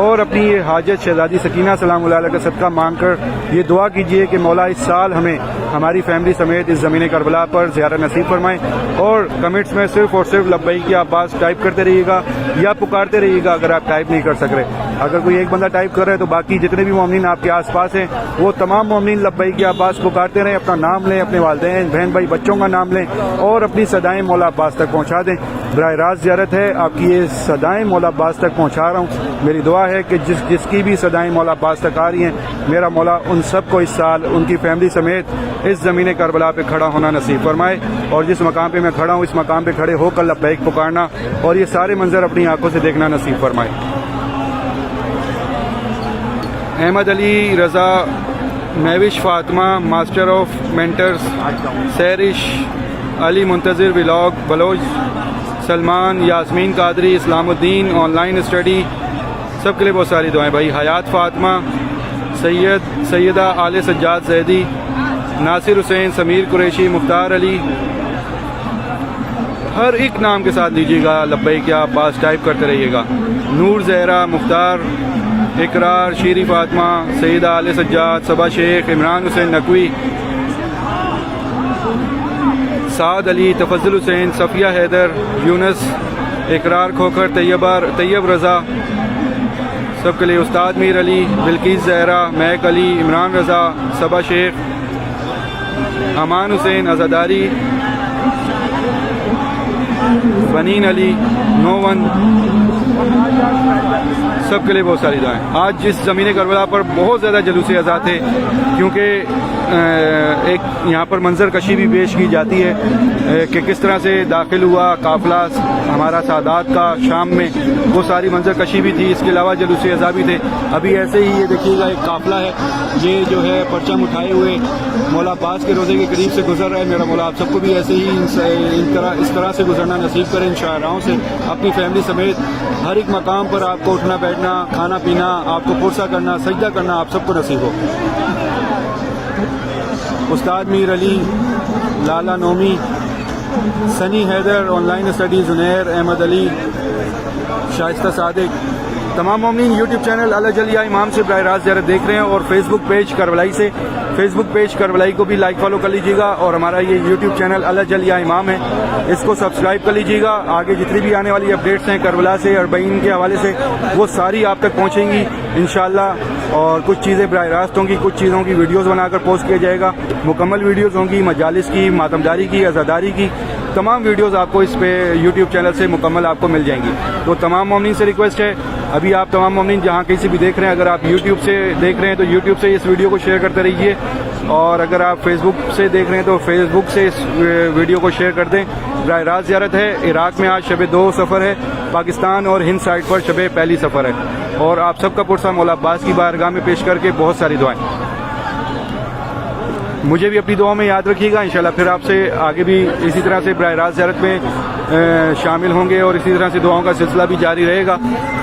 اور اپنی یہ حاجت شہزادی سکینہ سلام اللہ علیہ کا صدقہ مانگ کر یہ دعا کیجئے کہ مولا اس سال ہمیں ہماری فیملی سمیت اس زمین کربلا پر زیارت نصیب فرمائیں. اور کمنٹس میں صرف اور صرف لبیک یا عباس ٹائپ کرتے رہیے گا یا پکارتے رہیے گا اگر آپ ٹائپ نہیں کر سک رہے. اگر کوئی ایک بندہ ٹائپ کر رہا ہے تو باقی جتنے بھی مومنین آپ کے آس پاس ہیں وہ تمام مومنین لبیک یا عباس پکارتے رہیں اپنا نام لیں اپنے والدین بہن بھائی بچوں کا نام لیں اور اپنی صدائیں مولا عباس تک پہنچا دیں. براہ راست زیارت ہے آپ کی یہ صدائیں مولا عباس تک پہنچا رہا ہوں. میری دعا ہے کہ جس کی بھی صدائیں مولا عباس تک آ رہی ہیں میرا مولا ان سب کو اس سال ان کی فیملی سمیت اس زمین کربلا پہ کھڑا ہونا نصیب فرمائے. اور جس مقام پہ میں کھڑا ہوں اس مقام پہ کھڑے ہو کر لبیک پکارنا اور یہ سارے منظر اپنی آنکھوں سے دیکھنا نصیب فرمائے. Ahmed Ali Raza Mehwish Fatima master of mentors سیرش Ali Muntazir vlog Baloch Salman Yasmeen Qadri Islam Uddin online study سب کے لیے بہت ساری دعائیں بھائی. حیات فاطمہ سیدہ آل سجاد زیدی ناصر حسین سمیر قریشی مختار علی ہر ایک نام کے ساتھ لیجیے گا لبیک یا عباس ٹائپ کرتے رہیے گا. نور زہرا مختار اقرار شیری فاطمہ سیدہ آل سجاد صبا شیخ عمران حسین نقوی سعد علی تفضل حسین صفیہ حیدر یونس اقرار کھوکھر طیب رضا سب کے لیے استاد میر علی بلقیس زہرا محک علی عمران رضا صبا شیخ امان حسین ازاداری بنین علی نوون سب کے لیے بہت ساری دعائیں. آج جس زمین کربلا پر بہت زیادہ جلوس ازاں تھے کیونکہ ایک یہاں پر منظر کشی بھی پیش کی جاتی ہے کہ کس طرح سے داخل ہوا قافلہ ہمارا سادات کا شام میں، وہ ساری منظر کشی بھی تھی. اس کے علاوہ جلوس اضا بھی تھے. ابھی ایسے ہی یہ دیکھیے گا ایک قافلہ ہے، یہ جو ہے پرچم اٹھائے ہوئے مولا عباس کے روزے کے قریب سے گزر رہا ہے. میرا مولا آپ سب کو بھی ایسے ہی اس طرح سے گزرنا نصیب کرے ان شاہراہوں سے، اپنی فیملی سمیت. ہر ایک مقام پر آپ کو اٹھنا بیٹھنا، کھانا پینا، آپ کو پرسہ کرنا، سجدہ کرنا آپ سب کو نصیب ہو. استاد Mir Ali, Lala Nomi, Sunny Haider, online study, Zunair Ahmed Ali, Shaista Sadiq, تمام مومنین یوٹیوب چینل الجلیہ امام سے براہ راست زیارت دیکھ رہے ہیں، اور فیس بک پیج کربلائی سے، فیس بک پیج کربلائی کو بھی لائک فالو کر لیجیے گا، اور ہمارا یہ یوٹیوب چینل الجلیہ امام ہے، اس کو سبسکرائب کر لیجیے گا. آگے جتنی بھی آنے والی اپڈیٹس ہیں کربلا سے اور بین کے حوالے سے وہ ساری آپ تک پہنچیں گی انشاءاللہ. اور کچھ چیزیں براہ راست ہوں گی، کچھ چیزوں کی ویڈیوز بنا کر پوسٹ کیا جائے گا. مکمل ویڈیوز ہوں گی مجالس کی، ماتمداری کی، عزاداری کی، تمام ویڈیوز آپ کو اس پہ یوٹیوب چینل سے مکمل آپ کو مل جائیں گی. تو تمام مومنین سے ریکویسٹ ہے، ابھی آپ تمام مومنین جہاں کہیں سے بھی دیکھ رہے ہیں، اگر آپ یوٹیوب سے دیکھ رہے ہیں تو یوٹیوب سے اس ویڈیو کو شیئر کرتے رہیے، اور اگر آپ فیس بک سے دیکھ رہے ہیں تو فیس بک سے اس ویڈیو کو شیئر کر دیں. براہ راست زیارت ہے. عراق میں آج شب 2 سفر ہے، پاکستان اور ہند سائٹ پر شب 1 سفر ہے، اور آپ سب کا پرسہ مولا عباس کی بارگاہ میں پیش کر کے بہت ساری دعائیں. مجھے بھی اپنی دعاؤں میں یاد رکھیے گا. انشاءاللہ پھر آپ سے آگے بھی اسی طرح سے براہ راست زیارت میں شامل ہوں گے، اور اسی طرح سے دعاؤں کا سلسلہ بھی جاری رہے گا.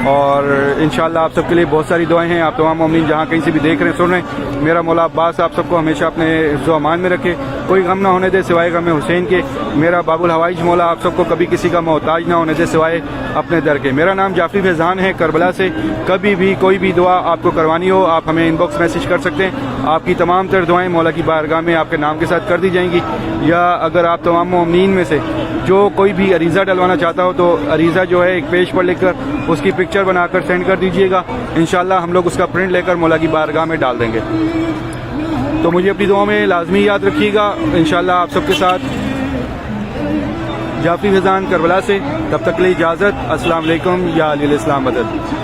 اور انشاءاللہ آپ سب کے لیے بہت ساری دعائیں ہیں. آپ تمام مومنین جہاں کہیں سے بھی دیکھ رہے ہیں، سن رہے ہیں، میرا مولا عباس آپ سب کو ہمیشہ اپنے حفظ و امان میں رکھے، کوئی غم نہ ہونے دے سوائے غم حسین کے. میرا باب الحوائج مولا آپ سب کو کبھی کسی کا محتاج نہ ہونے دے سوائے اپنے در کے. میرا نام جعفری فیضان ہے کربلا سے. کبھی بھی کوئی بھی دعا آپ کو کروانی ہو آپ ہمیں ان باکس میسج کر سکتے ہیں. آپ کی تمام تر دعائیں مولا کی بارگاہ میں آپ کے نام کے ساتھ کر دی جائیں گی. یا اگر آپ تمام مومنین میں سے جو کوئی بھی عریضہ ڈلوانا چاہتا ہو تو عریضہ جو ہے ایک پیج پر لکھ کر اس کی پکچر بنا کر سینڈ کر دیجئے گا. انشاءاللہ ہم لوگ اس کا پرنٹ لے کر مولا کی بارگاہ میں ڈال دیں گے. تو مجھے اپنی دعاؤں میں لازمی یاد رکھیے گا. انشاءاللہ آپ سب کے ساتھ جعفری فیضان کربلا سے. تب تک لے اجازت. السلام علیکم. یا علی الاسلام مدد.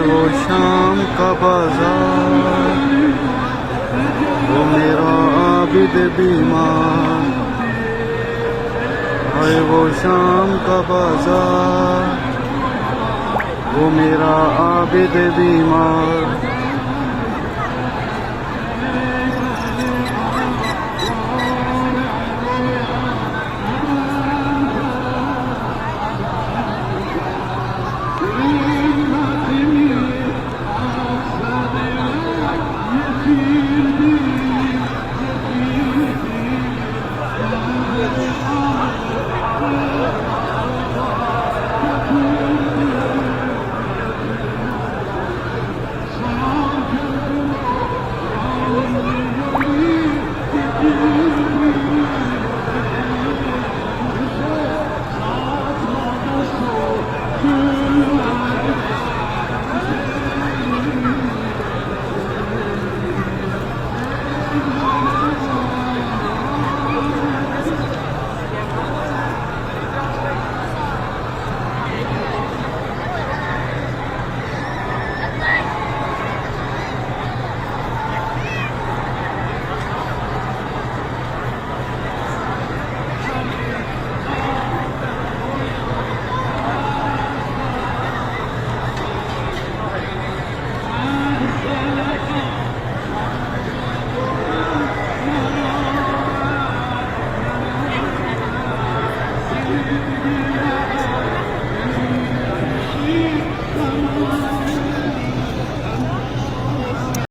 وہ شام کا بازار، وہ میرا عابد بیمار. ہے وہ شام کا بازار، وہ میرا عابد بیمار.